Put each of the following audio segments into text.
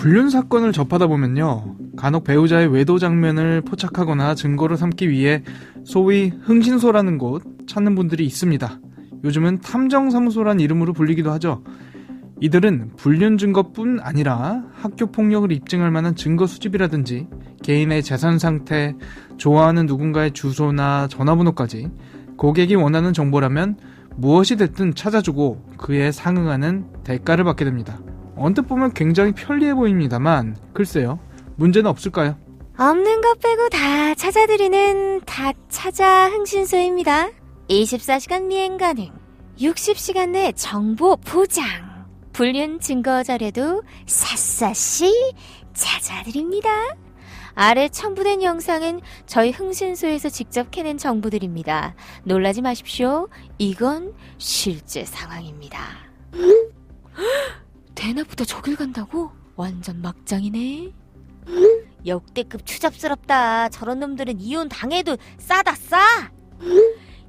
불륜 사건을 접하다 보면요, 간혹 배우자의 외도 장면을 포착하거나 증거로 삼기 위해 소위 흥신소라는 곳 찾는 분들이 있습니다. 요즘은 탐정사무소란 이름으로 불리기도 하죠. 이들은 불륜 증거뿐 아니라 학교 폭력을 입증할 만한 증거 수집이라든지 개인의 재산 상태, 좋아하는 누군가의 주소나 전화번호까지 고객이 원하는 정보라면 무엇이 됐든 찾아주고 그에 상응하는 대가를 받게 됩니다. 언뜻 보면 굉장히 편리해 보입니다만 글쎄요, 문제는 없을까요? 없는 것 빼고 다 찾아드리는 다 찾아 흥신소입니다. 24시간 미행 가능, 60시간 내 정보 보장, 불륜 증거 자료도 샅샅이 찾아드립니다. 아래 첨부된 영상은 저희 흥신소에서 직접 캐낸 정보들입니다. 놀라지 마십시오. 이건 실제 상황입니다. 대낮부터 저길 간다고? 완전 막장이네. 역대급 추잡스럽다. 저런 놈들은 이혼 당해도 싸다 싸.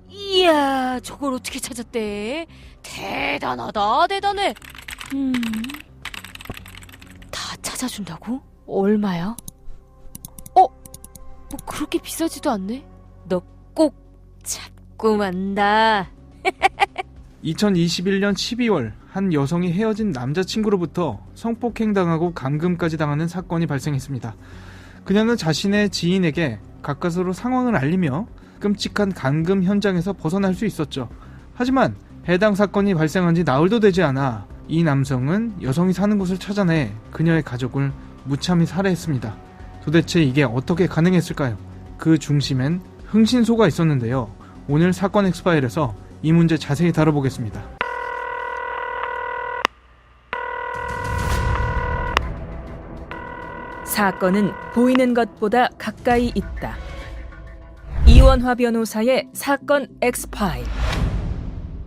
이야, 저걸 어떻게 찾았대? 대단하다, 대단해. 다 찾아준다고? 얼마야? 뭐 그렇게 비싸지도 않네. 너 꼭 잡고 만다. 2021년 12월 한 여성이 헤어진 남자친구로부터 성폭행당하고 감금까지 당하는 사건이 발생했습니다. 그녀는 자신의 지인에게 가까스로 상황을 알리며 끔찍한 감금 현장에서 벗어날 수 있었죠. 하지만 해당 사건이 발생한 지 나흘도 되지 않아 이 남성은 여성이 사는 곳을 찾아내 그녀의 가족을 무참히 살해했습니다. 도대체 이게 어떻게 가능했을까요? 그 중심엔 흥신소가 있었는데요. 오늘 사건 엑스파일에서 이 문제 자세히 다뤄보겠습니다. 사건은 보이는 것보다 가까이 있다. 이원화 변호사의 사건 엑스파일.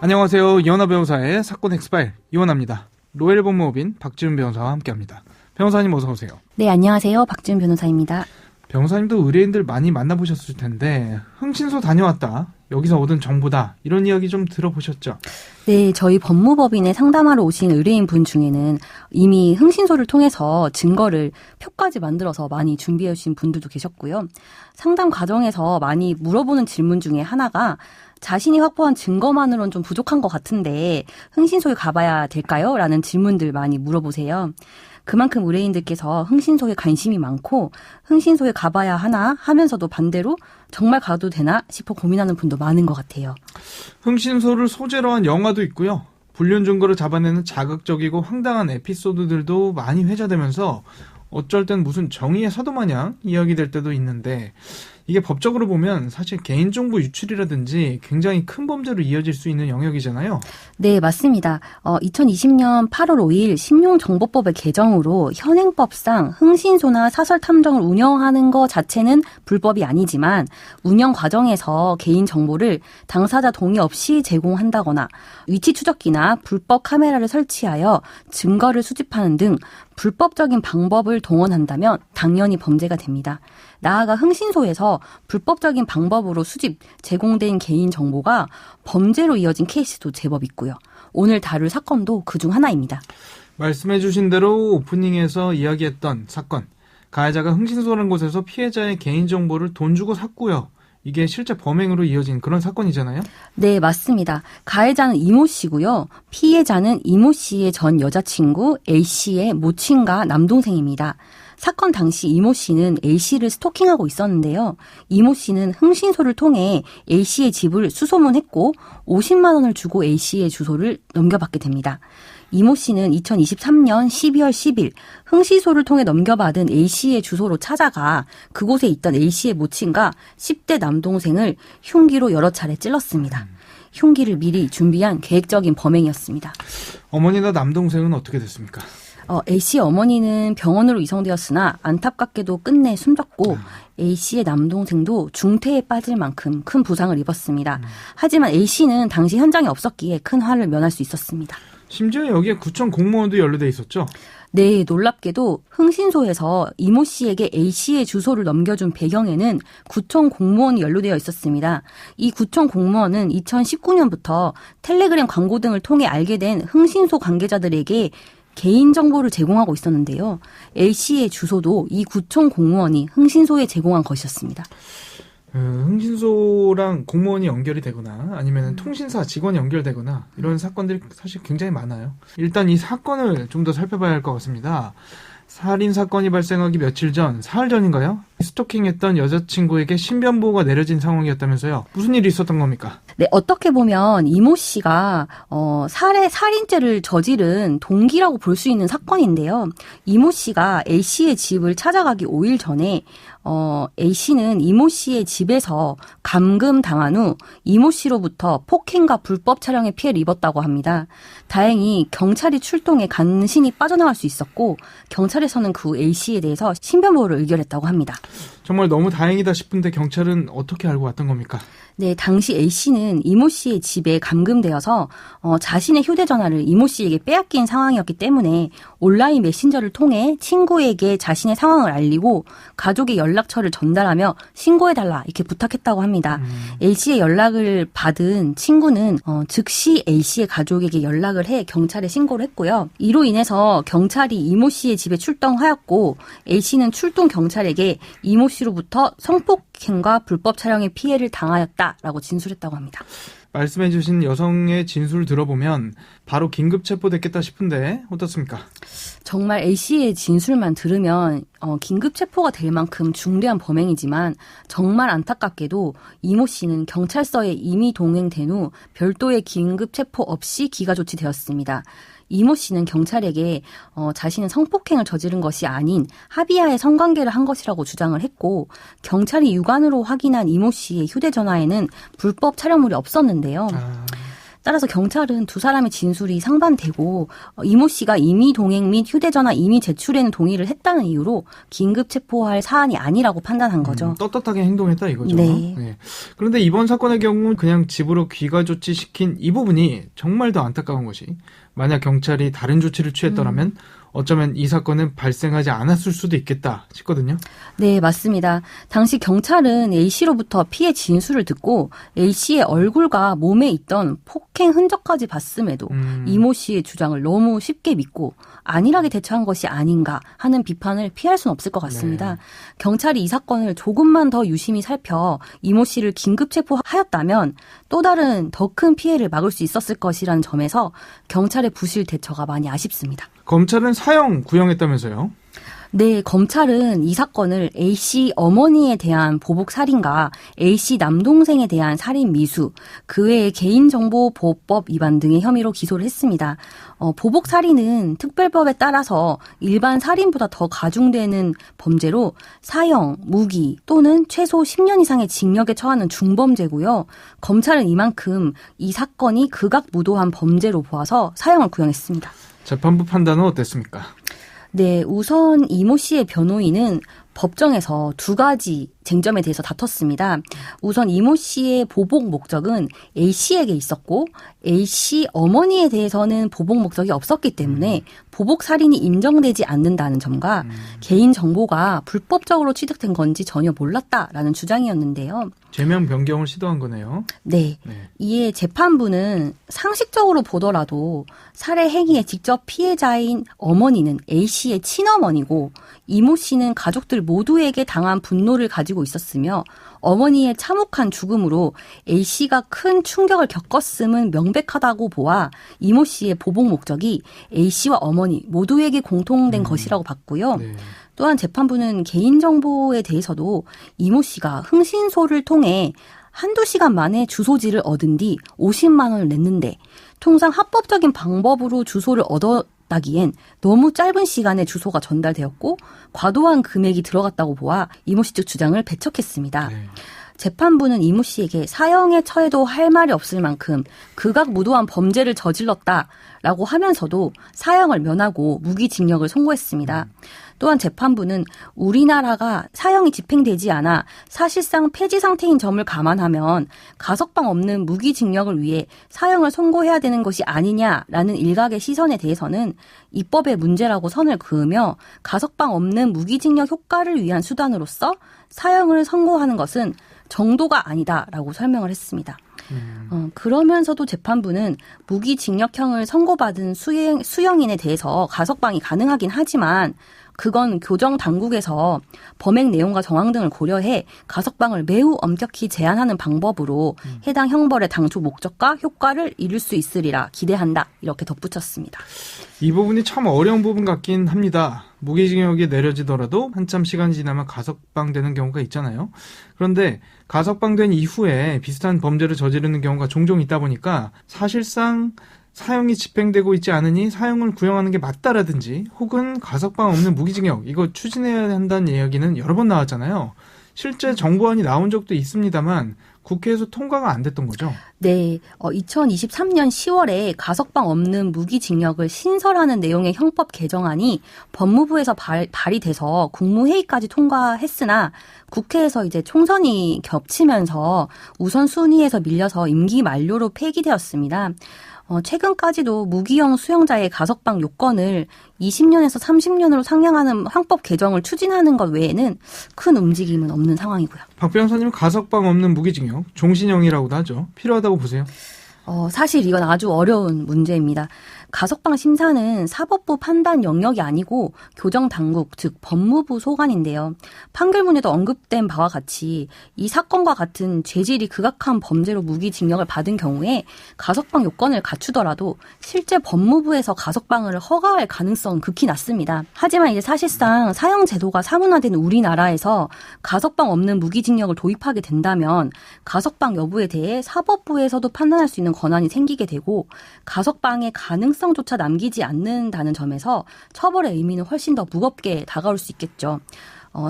안녕하세요. 이원화 변호사의 사건 엑스파일 이원화입니다. 로엘 법무법인 박지훈 변호사와 함께합니다. 변호사님 어서 오세요. 네, 안녕하세요. 박지훈 변호사입니다. 변호사님도 의뢰인들 많이 만나보셨을 텐데 흥신소 다녀왔다, 여기서 얻은 정보다, 이런 이야기 좀 들어보셨죠? 네, 저희 법무법인에 상담하러 오신 의뢰인 분 중에는 이미 흥신소를 통해서 증거를 표까지 만들어서 많이 준비해 주신 분들도 계셨고요. 상담 과정에서 많이 물어보는 질문 중에 하나가 자신이 확보한 증거만으로는 좀 부족한 것 같은데 흥신소에 가봐야 될까요? 라는 질문들 많이 물어보세요. 그만큼 의뢰인들께서 흥신소에 관심이 많고 흥신소에 가봐야 하나 하면서도 반대로 정말 가도 되나 싶어 고민하는 분도 많은 것 같아요. 흥신소를 소재로 한 영화도 있고요. 불륜 증거를 잡아내는 자극적이고 황당한 에피소드들도 많이 회자되면서 어쩔 땐 무슨 정의의 사도 마냥 이야기될 때도 있는데, 이게 법적으로 보면 사실 개인정보 유출이라든지 굉장히 큰 범죄로 이어질 수 있는 영역이잖아요. 네, 맞습니다. 2020년 8월 5일 신용정보법의 개정으로 현행법상 흥신소나 사설탐정을 운영하는 것 자체는 불법이 아니지만 운영 과정에서 개인정보를 당사자 동의 없이 제공한다거나 위치 추적기나 불법 카메라를 설치하여 증거를 수집하는 등 불법적인 방법을 동원한다면 당연히 범죄가 됩니다. 나아가 흥신소에서 불법적인 방법으로 수집, 제공된 개인정보가 범죄로 이어진 케이스도 제법 있고요. 오늘 다룰 사건도 그중 하나입니다. 말씀해 주신 대로 오프닝에서 이야기했던 사건, 가해자가 흥신소라는 곳에서 피해자의 개인정보를 돈 주고 샀고요. 이게 실제 범행으로 이어진 그런 사건이잖아요? 네, 맞습니다. 가해자는 이모 씨고요. 피해자는 이모 씨의 전 여자친구 A씨의 모친과 남동생입니다. 사건 당시 이모 씨는 A씨를 스토킹하고 있었는데요. 이모 씨는 흥신소를 통해 A씨의 집을 수소문했고 50만 원을 주고 A씨의 주소를 넘겨받게 됩니다. 이모 씨는 2023년 12월 10일 흥신소를 통해 넘겨받은 A씨의 주소로 찾아가 그곳에 있던 A씨의 모친과 10대 남동생을 흉기로 여러 차례 찔렀습니다. 흉기를 미리 준비한 계획적인 범행이었습니다. 어머니나 남동생은 어떻게 됐습니까? A씨의 어머니는 병원으로 이송되었으나 안타깝게도 끝내 숨졌고 A씨의 남동생도 중태에 빠질 만큼 큰 부상을 입었습니다. 하지만 A씨는 당시 현장에 없었기에 큰 화를 면할 수 있었습니다. 심지어 여기에 구청 공무원도 연루돼 있었죠? 네, 놀랍게도 흥신소에서 이모 씨에게 A씨의 주소를 넘겨준 배경에는 구청 공무원이 연루되어 있었습니다. 이 구청 공무원은 2019년부터 텔레그램 광고 등을 통해 알게 된 흥신소 관계자들에게 개인정보를 제공하고 있었는데요. A씨의 주소도 이 구청 공무원이 흥신소에 제공한 것이었습니다. 흥신소랑 공무원이 연결이 되거나 아니면 통신사 직원이 연결되거나 이런 사건들이 사실 굉장히 많아요. 일단 이 사건을 좀 더 살펴봐야 할 것 같습니다. 살인 사건이 발생하기 며칠 전, 사흘 전인가요? 스토킹했던 여자친구에게 신변보호가 내려진 상황이었다면서요. 무슨 일이 있었던 겁니까? 네, 어떻게 보면 이모 씨가 살인죄를 저지른 동기라고 볼 수 있는 사건인데요. 이모 씨가 A 씨의 집을 찾아가기 5일 전에 A 씨는 이모 씨의 집에서 감금당한 후 이모 씨로부터 폭행과 불법 촬영의 피해를 입었다고 합니다. 다행히 경찰이 출동해 간신히 빠져나갈 수 있었고 경찰에서는 그 후 A 씨에 대해서 신변보호를 의결했다고 합니다. 정말 너무 다행이다 싶은데 경찰은 어떻게 알고 왔던 겁니까? 네, 당시 A 씨는 이모 씨의 집에 감금되어서 자신의 휴대전화를 이모 씨에게 빼앗긴 상황이었기 때문에 온라인 메신저를 통해 친구에게 자신의 상황을 알리고 가족의 연락처를 전달하며 신고해달라 이렇게 부탁했다고 합니다. A 씨의 연락을 받은 친구는 즉시 A 씨의 가족에게 연락을 해 경찰에 신고를 했고요. 이로 인해서 경찰이 이모 씨의 집에 출동하였고 A 씨는 출동 경찰에게 이모 씨로부터 성폭행과 불법 촬영의 피해를 당하였다라고 진술했다고 합니다. 말씀해주신 여성의 진술을 들어보면 바로 긴급 체포됐겠다 싶은데 어떻습니까? 정말 A씨의 진술만 들으면 긴급 체포가 될 만큼 중대한 범행이지만 정말 안타깝게도 이모 씨는 경찰서에 이미 동행된 후 별도의 긴급 체포 없이 기가 조치되었습니다. 이모 씨는 경찰에게 자신은 성폭행을 저지른 것이 아닌 합의하에 성관계를 한 것이라고 주장을 했고 경찰이 육안으로 확인한 이모 씨의 휴대전화에는 불법 촬영물이 없었는데요. 따라서 경찰은 두 사람의 진술이 상반되고 이모 씨가 임의 동행 및 휴대전화 임의 제출에는 동의를 했다는 이유로 긴급 체포할 사안이 아니라고 판단한 거죠. 떳떳하게 행동했다 이거죠. 네. 네. 그런데 이번 사건의 경우 그냥 집으로 귀가 조치시킨 이 부분이 정말 더 안타까운 것이 만약 경찰이 다른 조치를 취했더라면 어쩌면 이 사건은 발생하지 않았을 수도 있겠다 싶거든요. 네, 맞습니다. 당시 경찰은 A씨로부터 피해 진술을 듣고 A씨의 얼굴과 몸에 있던 폭행 흔적까지 봤음에도 이모 씨의 주장을 너무 쉽게 믿고 안일하게 대처한 것이 아닌가 하는 비판을 피할 수는 없을 것 같습니다. 네. 경찰이 이 사건을 조금만 더 유심히 살펴 이모 씨를 긴급 체포하였다면 또 다른 더 큰 피해를 막을 수 있었을 것이라는 점에서 경찰의 부실 대처가 많이 아쉽습니다. 검찰은 사형 구형했다면서요? 네, 검찰은 이 사건을 A씨 어머니에 대한 보복 살인과 A씨 남동생에 대한 살인 미수, 그 외에 개인정보보호법 위반 등의 혐의로 기소를 했습니다. 보복 살인은 특별법에 따라서 일반 살인보다 더 가중되는 범죄로 사형, 무기 또는 최소 10년 이상의 징역에 처하는 중범죄고요. 검찰은 이만큼 이 사건이 극악무도한 범죄로 보아서 사형을 구형했습니다. 재판부 판단은 어땠습니까? 네, 우선 이모 씨의 변호인은 법정에서 두 가지 쟁점에 대해서 다퉜습니다. 우선 이모 씨의 보복 목적은 A 씨에게 있었고 A 씨 어머니에 대해서는 보복 목적이 없었기 때문에 보복 살인이 인정되지 않는다는 점과 개인 정보가 불법적으로 취득된 건지 전혀 몰랐다라는 주장이었는데요. 죄명 변경을 시도한 거네요. 네. 이에 재판부는 상식적으로 보더라도 살해 행위의 직접 피해자인 어머니는 A 씨의 친어머니고 이모 씨는 가족들 모두에게 당한 분노를 가지고 있었으며 어머니의 참혹한 죽음으로 A 씨가 큰 충격을 겪었음은 명백하다고 보아 이모 씨의 보복 목적이 A 씨와 어머니 모두에게 공통된 것이라고 봤고요. 네. 또한 재판부는 개인정보에 대해서도 이모 씨가 흥신소를 통해 한두 시간 만에 주소지를 얻은 뒤 50만 원을 냈는데 통상 합법적인 방법으로 주소를 얻었다기엔 너무 짧은 시간에 주소가 전달되었고 과도한 금액이 들어갔다고 보아 이모 씨 측 주장을 배척했습니다. 네. 재판부는 이모 씨에게 사형에 처해도 할 말이 없을 만큼 극악무도한 범죄를 저질렀다라고 하면서도 사형을 면하고 무기징역을 선고했습니다. 또한 재판부는 우리나라가 사형이 집행되지 않아 사실상 폐지 상태인 점을 감안하면 가석방 없는 무기징역을 위해 사형을 선고해야 되는 것이 아니냐라는 일각의 시선에 대해서는 입법의 문제라고 선을 그으며 가석방 없는 무기징역 효과를 위한 수단으로서 사형을 선고하는 것은 정도가 아니다라고 설명을 했습니다. 그러면서도 재판부는 무기징역형을 선고받은 수용인에 대해서 가석방이 가능하긴 하지만 그건 교정 당국에서 범행 내용과 정황 등을 고려해 가석방을 매우 엄격히 제한하는 방법으로 해당 형벌의 당초 목적과 효과를 이룰 수 있으리라 기대한다. 이렇게 덧붙였습니다. 이 부분이 참 어려운 부분 같긴 합니다. 무기징역이 내려지더라도 한참 시간이 지나면 가석방되는 경우가 있잖아요. 그런데 가석방된 이후에 비슷한 범죄를 저지르는 경우가 종종 있다 보니까 사실상 사형이 집행되고 있지 않으니 사형을 구형하는 게 맞다라든지 혹은 가석방 없는 무기징역 이거 추진해야 한다는 이야기는 여러 번 나왔잖아요. 실제 정부안이 나온 적도 있습니다만 국회에서 통과가 안 됐던 거죠. 네, 2023년 10월에 가석방 없는 무기징역을 신설하는 내용의 형법 개정안이 법무부에서 발의돼서 국무회의까지 통과했으나 국회에서 이제 총선이 겹치면서 우선순위에서 밀려서 임기 만료로 폐기되었습니다. 최근까지도 무기형 수용자의 가석방 요건을 20년에서 30년으로 상향하는 형법 개정을 추진하는 것 외에는 큰 움직임은 없는 상황이고요. 박 변호사님 가석방 없는 무기징역, 종신형이라고도 하죠. 필요하다고 보세요? 사실 이건 아주 어려운 문제입니다. 가석방 심사는 사법부 판단 영역이 아니고 교정당국, 즉 법무부 소관인데요. 판결문에도 언급된 바와 같이 이 사건과 같은 죄질이 극악한 범죄로 무기징역을 받은 경우에 가석방 요건을 갖추더라도 실제 법무부에서 가석방을 허가할 가능성은 극히 낮습니다. 하지만 이제 사실상 사형 제도가 사문화된 우리나라에서 가석방 없는 무기징역을 도입하게 된다면 가석방 여부에 대해 사법부에서도 판단할 수 있는 권한이 생기게 되고 가석방의 가능성조차 남기지 않는다는 점에서 처벌의 의미는 훨씬 더 무겁게 다가올 수 있겠죠.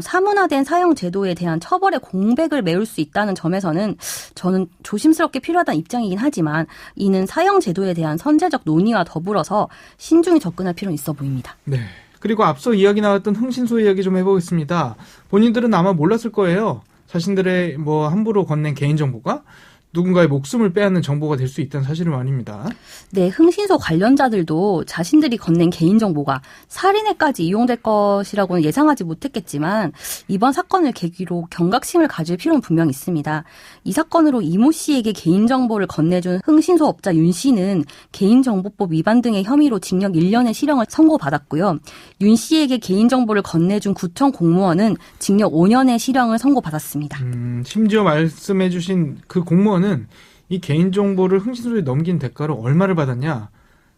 사문화된 사형 제도에 대한 처벌의 공백을 메울 수 있다는 점에서는 저는 조심스럽게 필요하다는 입장이긴 하지만 이는 사형 제도에 대한 선제적 논의와 더불어서 신중히 접근할 필요는 있어 보입니다. 네. 그리고 앞서 이야기 나왔던 흥신소 이야기 좀 해보겠습니다. 본인들은 아마 몰랐을 거예요. 자신들의 함부로 건넨 개인정보가 누군가의 목숨을 빼앗는 정보가 될 수 있다는 사실을 말입니다. 네, 흥신소 관련자들도 자신들이 건넨 개인정보가 살인에까지 이용될 것이라고는 예상하지 못했겠지만 이번 사건을 계기로 경각심을 가질 필요는 분명히 있습니다. 이 사건으로 이모 씨에게 개인정보를 건네준 흥신소 업자 윤 씨는 개인정보법 위반 등의 혐의로 징역 1년의 실형을 선고받았고요. 윤 씨에게 개인정보를 건네준 구청 공무원은 징역 5년의 실형을 선고받았습니다. 심지어 말씀해 주신 그 공무원은 이 개인정보를 흥신소에 넘긴 대가로 얼마를 받았냐.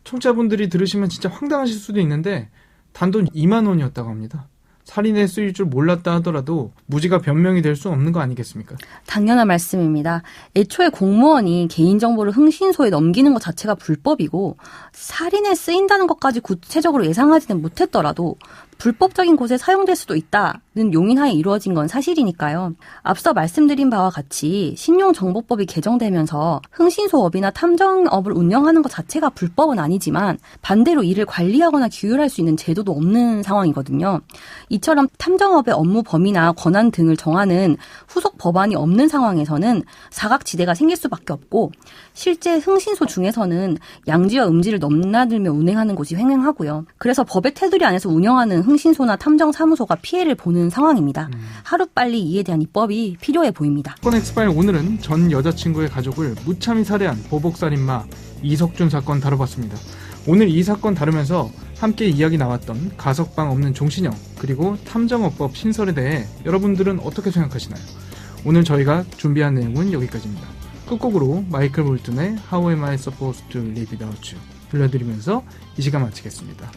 청취자분들이 들으시면 진짜 황당하실 수도 있는데 단돈 2만 원이었다고 합니다. 살인에 쓰일 줄 몰랐다 하더라도 무지가 변명이 될 수 없는 거 아니겠습니까? 당연한 말씀입니다. 애초에 공무원이 개인정보를 흥신소에 넘기는 것 자체가 불법이고 살인에 쓰인다는 것까지 구체적으로 예상하지는 못했더라도 불법적인 곳에 사용될 수도 있다는 용인하에 이루어진 건 사실이니까요. 앞서 말씀드린 바와 같이 신용정보법이 개정되면서 흥신소업이나 탐정업을 운영하는 것 자체가 불법은 아니지만 반대로 이를 관리하거나 규율할 수 있는 제도도 없는 상황이거든요. 이처럼 탐정업의 업무 범위나 권한 등을 정하는 후속 법안이 없는 상황에서는 사각지대가 생길 수밖에 없고 실제 흥신소 중에서는 양지와 음지를 넘나들며 운행하는 곳이 횡행하고요. 그래서 법의 테두리 안에서 운영하는 흥신소나 탐정사무소가 피해를 보는 상황입니다. 하루빨리 이에 대한 입법이 필요해 보입니다. 사건 엑스파일 오늘은 전 여자친구의 가족을 무참히 살해한 보복살인마 이석준 사건 다뤄봤습니다. 오늘 이 사건 다루면서 함께 이야기 나왔던 가석방 없는 종신형 그리고 탐정업법 신설에 대해 여러분들은 어떻게 생각하시나요? 오늘 저희가 준비한 내용은 여기까지입니다. 끝곡으로 마이클 볼튼의 How Am I Supposed to Live Without You 들려드리면서 이 시간 마치겠습니다.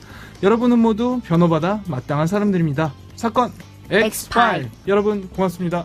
여러분은 모두 변호받아 마땅한 사람들입니다. 사건 엑스파일 여러분 고맙습니다.